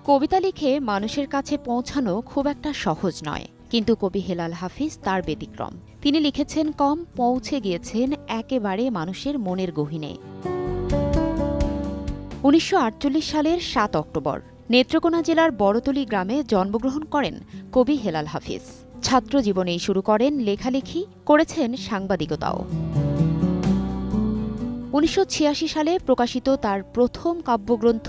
কবিতা লিখে মানুষের কাছে পৌঁছানো খুব একটা সহজ নয়, কিন্তু কবি হেলাল হাফিজ তার ব্যতিক্রম। তিনি লিখেছেন কম, পৌঁছে গিয়েছেন একেবারে মানুষের মনের গহীনে। ১৯৪৮ সালের ৭ অক্টোবর নেত্রকোনা জেলার বড়তলী গ্রামে জন্মগ্রহণ করেন কবি হেলাল হাফিজ। ছাত্র জীবনেই শুরু করেন লেখালেখি, করেছেন সাংবাদিকতাও। ১৯৮৬ সালে প্রকাশিত তার প্রথম কাব্যগ্রন্থ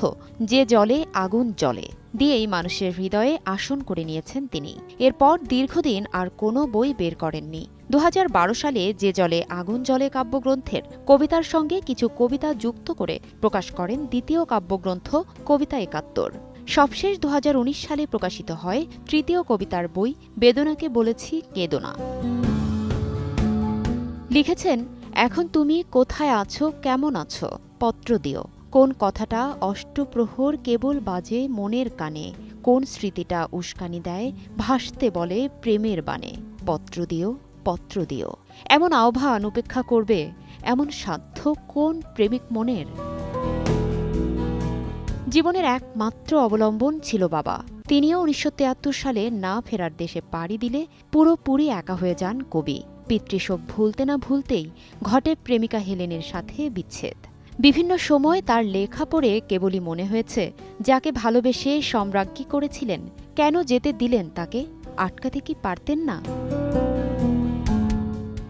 যে জলে আগুন জ্বলে দিয়েই মানুষের হৃদয়ে আসন করে নিয়েছেন তিনি। এরপর দীর্ঘদিন আর কোনো বই বের করেননি। ২০১২ সালে যে জলে আগুন জ্বলে কাব্যগ্রন্থের কবিতার সঙ্গে কিছু কবিতা যুক্ত করে প্রকাশ করেন দ্বিতীয় কাব্যগ্রন্থ কবিতা ৭১। সবশেষ ২০১৯ সালে প্রকাশিত হয় তৃতীয় কবিতার বই বেদনাকে বলেছি কেঁদো না। লিখেছেন, এখন তুমি কোথায় আছো, কেমন আছো, পত্র দিও। কোন কথাটা অষ্টপ্রহর কেবল বাজে মনের কানে, কোন স্মৃতিটা উস্কানি দেয় ভাসতে বলে প্রেমের বানে। পত্র দিও, পত্র দিও। এমন আহ্বান উপেক্ষা করবে এমন সাধ্য কোন প্রেমিক মনের? জীবনের একমাত্র অবলম্বন ছিল বাবা। তিনিও ১৯৭৩ সালে না ফেরার দেশে পাড়ি দিলে পুরোপুরি একা হয়ে যান কবি। পিতৃশোক ভুলতে না ভুলতেই ঘটে প্রেমিকা হেলেনের সাথে বিচ্ছেদ। বিভিন্ন সময় তার লেখা পড়ে কেবলই মনে হয়েছে, যাকে ভালোবেসে সম্রাজ্ঞী করেছিলেন, কেন যেতে দিলেন তাকে? আটকাতে কি পারতেন না?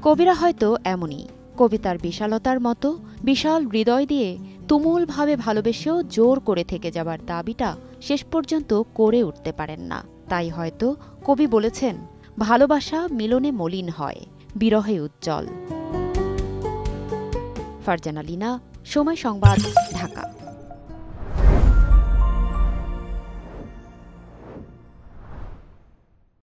কবিরা হয়তো এমনই, কবিতার বিশালতার মতো বিশাল হৃদয় দিয়ে তুমুলভাবে ভালোবেসেও জোর করে থেকে যাবার দাবিটা শেষ পর্যন্ত করে উঠতে পারেন না। তাই হয়তো কবি বলেছেন, ভালোবাসা মিলনে মলিন হয়, বিরহে উজ্জ্বল। ফারজানা লিনা, সময় সংবাদ, ঢাকা।